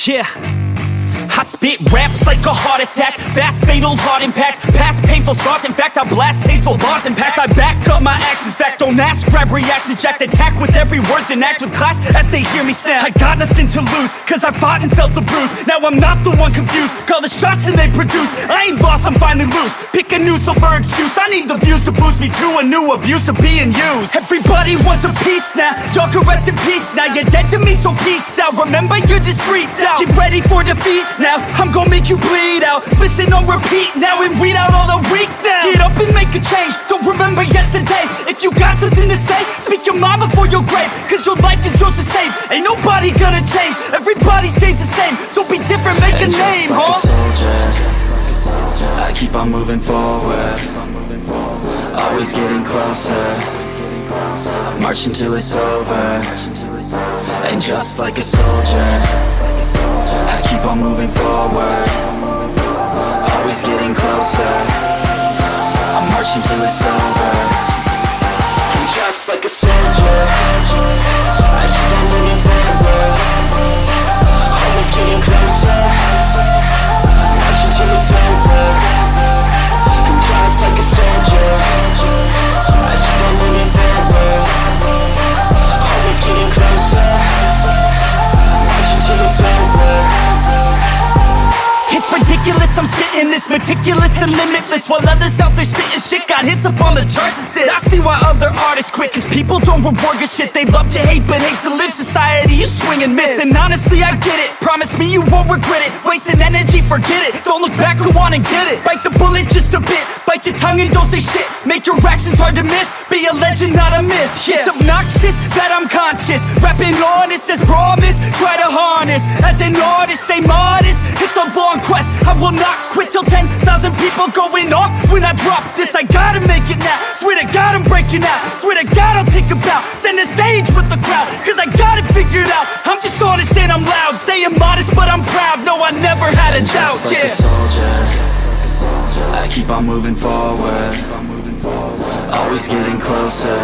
Yeah, I spit raps like a heart attack, fast fatal heart impacts, past painful scars. In fact, I blast tasteful bars and past. I back up my actions, fact don't ask, grab reactions, jacked attack with every word, then act with class as they hear me snap. I got nothing to lose, cause I fought and felt the bruise. Now I'm not the one confused, call the shots and they produce. I ain't lost, I'm finally loose, pick a new silver excuse. I need the views to boost me to a new abuse of being used. Everybody wants a piece now, y'all can rest in peace now. You're dead to me, so peace out. Remember you're discreet out, get ready for defeat now. I'm gonna make you bleed out, listen on repeat now and weed out all the weak now. Get up and make a change, don't remember yesterday. If you got something to say, speak your mind before your grave, cause your life is yours to save. Ain't nobody gonna change, everybody stays the same. So be different, make a name, like a soldier, I keep on moving forward, always getting closer. I march until it's over. And just like a soldier, I keep on moving forward, always getting closer. I march until it's over. And just like a soldier, I keep on moving forward, always getting closer. I march until it's over. And just like a soldier, I keep on moving forward, always getting closer. I march until it's over. It's ridiculous, I'm spitting this meticulous and limitless, while others out there spitting shit got hits up on the charts and shit. I see why other artists quit, cause people don't reward your shit. They love to hate but hate to live. Society, you swing and miss. And honestly, I get it, promise me you won't regret it. Wasting energy, forget it, don't look back, go on and get it. Bite the bullet just a bit, bite your tongue and don't say shit. Make your actions hard to miss, be a legend, not a myth. Yeah. It's obnoxious that I'm conscious, rapping honest as promise. Try to harness, as an artist, stay modest. It's a long quest, I will not quit till 10,000 people going off when I drop this. I gotta make it now, swear to God I'm breaking out, swear to God I'll take a bow, stand the stage with the crowd, cause I got it figured out. I'm just honest and I'm loud, saying modest but I'm proud. No, I never had a doubt. Just like a soldier, I keep on moving forward, always getting closer.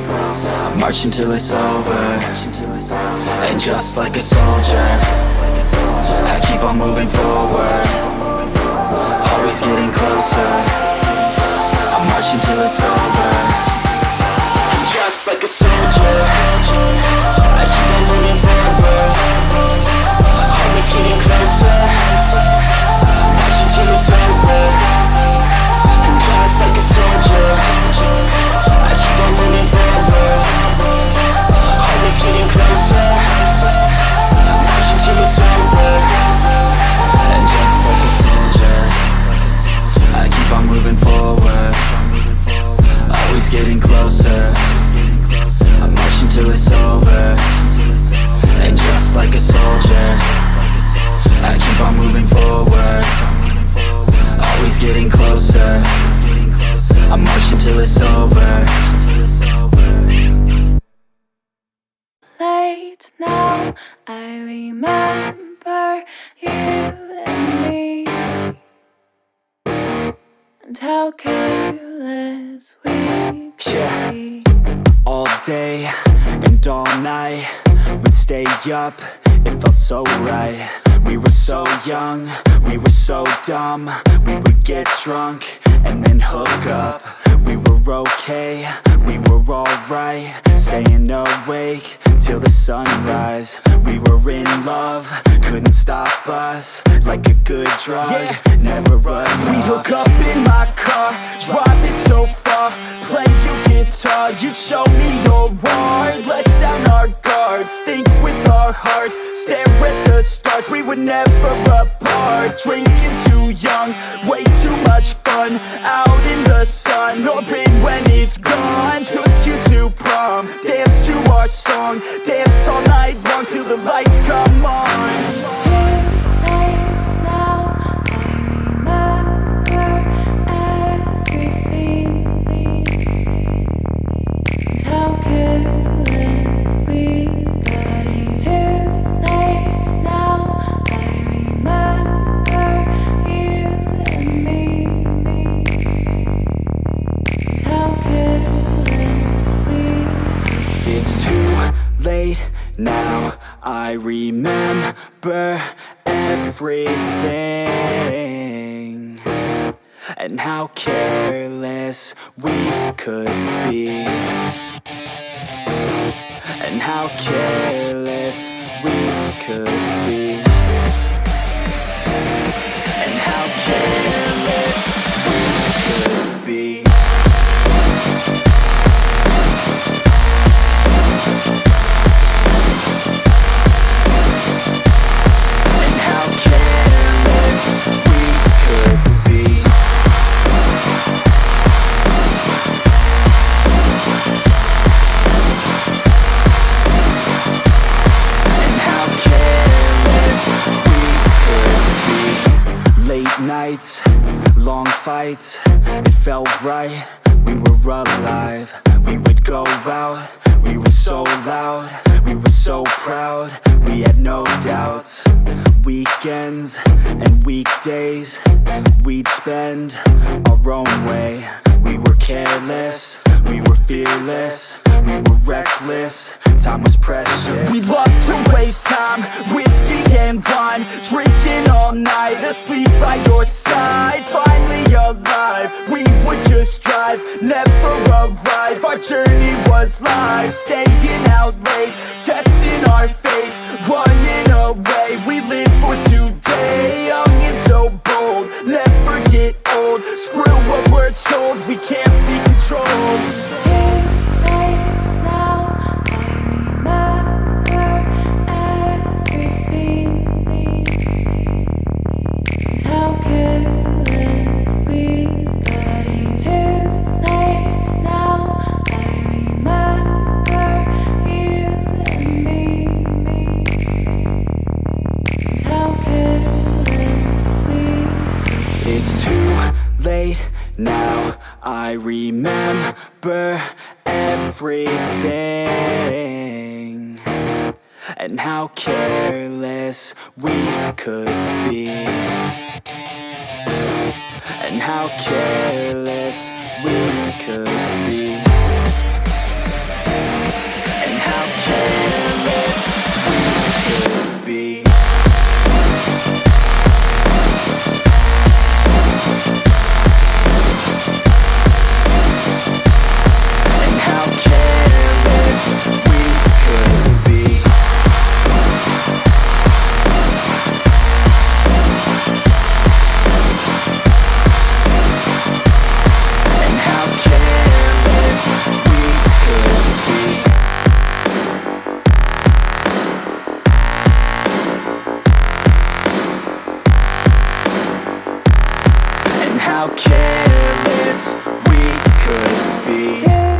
I march until it's over. And just like a soldier, I keep on moving forward, always getting closer. I march until it's over. And just like a soldier, I keep on moving forward, always getting closer. I march until it's over. And just like a soldier, I keep on moving forward, always getting closer. I march until it's over. And just like a soldier, I keep on moving forward, always getting closer. I march until it's over. And just like a soldier, I keep on moving forward, always getting closer. I march until it's over. Late now, I remember you and me, and how careless we could be. All day and all night, we'd stay up, it felt so right. We were so young, we were so dumb. We would get drunk and then hook up. We were okay, we were alright, staying awake till the sunrise. We were in love, couldn't stop us, like a good drug, never enough. We'd hook up in my car, drive it so far, play your guitar, you'd show me your art. Let down our guards, think with our hearts, stare at the stars. We were never apart, drinking too young, way too much fun, out in the sun, orbit when it's gone. Took you to prom, dance to our song, dance all night long till the lights come on. Now I remember everything and how careless we could be, and how careless we could be, and how careless we could be. Nights, long fights, it felt right, we were alive. We would go out, we were so loud, we were so proud, we had no doubts. Weekends and weekdays, we'd spend our own way. We were careless, we were fearless, we were reckless, time was precious. We loved to waste time, whiskey and wine, drinking all night, asleep by your side. Finally alive, we would just drive, never arrive. Our journey was life, staying out late, testing our fate, running away. We live for today, young and so bold, never get old. Screw what we're told, we can't be controlled. Now I remember everything and how careless we could be, and how careless we could be, and how careless we could be. How careless we could be. It's too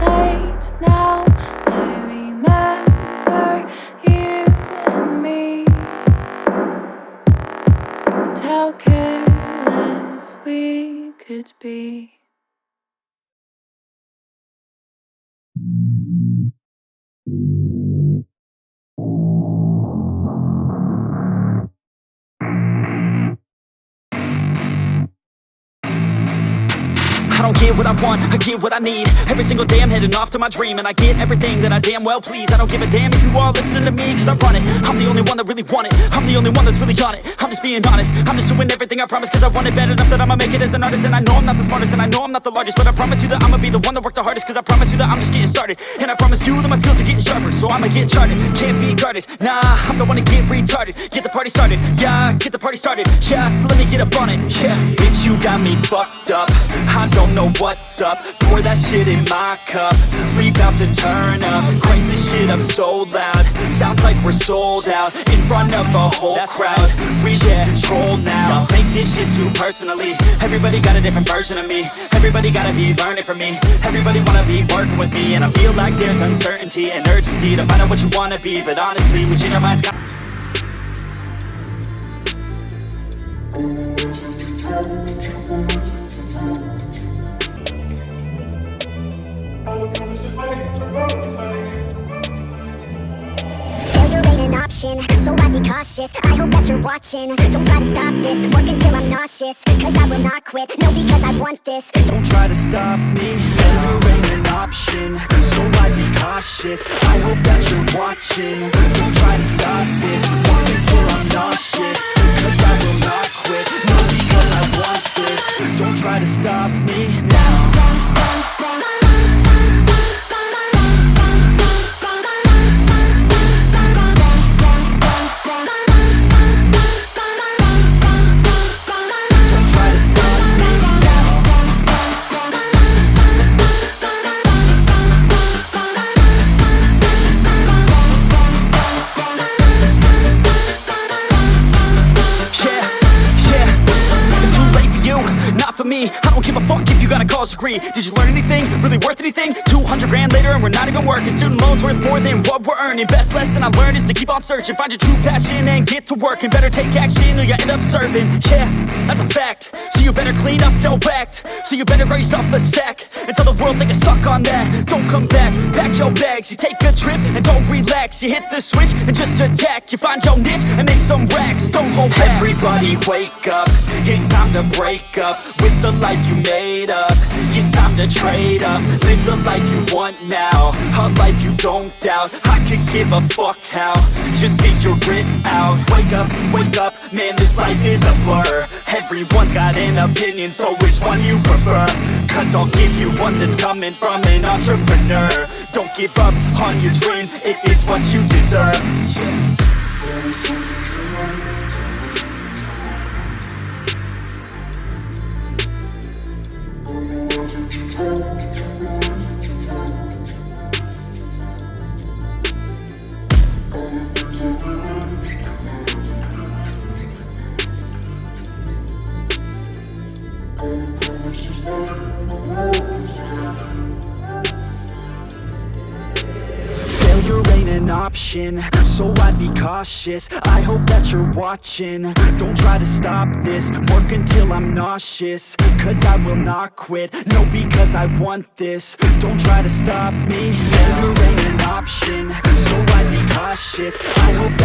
late now, I remember you and me, and how careless we could be. I don't get what I want, I get what I need. Every single day I'm heading off to my dream, and I get everything that I damn well please. I don't give a damn if you all listening to me, cause I run it. I'm the only one that really want it, I'm the only one that's really on it. I'm just being honest, I'm just doing everything I promise, cause I want it bad enough that I'ma make it as an artist. And I know I'm not the smartest, and I know I'm not the largest, but I promise you that I'ma be the one that worked the hardest, cause I promise you that I'm just getting started. And I promise you that my skills are getting sharper, so I'ma get charted, can't be guarded. Nah, I'm the one to get retarded, get the party started. Yeah, get the party started, yeah, so let me get up on it. Yeah, bitch, you got me fucked up, I don't know what's up. Pour that shit in my cup, we bout to turn up. Crank this shit up so loud, sounds like we're sold out in front of a whole crowd. We lose control now, don't take this shit too personally. Everybody got a different version of me, everybody gotta be learning from me. Everybody wanna be working with me, and I feel like there's uncertainty and urgency to find out what you wanna be. But honestly, we change our minds. Failure ain't an option, so I'd be cautious. I hope that you're watching, don't try to stop this. Work until I'm nauseous, cause I will not quit. No, because I want this. Don't try to stop me, failure ain't an option, so I'd be cautious. cautious. I hope that you're watching. Don't try to stop this. Work until I'm nauseous, cause I will not quit. No, because I want this. Don't try to stop me now. Me, I don't give a fuck if you got a college degree. Did you learn anything? Really worth anything? 200 grand later and we're not even working. Student loans worth more than what we're earning. Best lesson I learned is to keep on searching. Find your true passion and get to work. And better take action or you end up serving. Yeah, that's a fact. So you better clean up your act. So you better grow yourself a sack and tell the world they can suck on that. Don't come back, pack your bags. You take a trip and don't relax. You hit the switch and just attack. You find your niche and make some racks. Don't hold back. Everybody wake up, it's time to break up with the life you made up. It's time to trade up, live the life you want now, a life you don't doubt. I could give a fuck how, just figure it out. Wake up, man, this life is a blur. Everyone's got an opinion, so which one you prefer? Cause I'll give you one that's coming from an entrepreneur. Don't give up on your dream if it's what you deserve. Yeah. Failure ain't an option, so I'd be cautious. I hope that you're watching. Don't try to stop this. Work until I'm nauseous, cause I will not quit. No, because I want this. Don't try to stop me. Failure ain't an option, so I'd be cautious. I hope that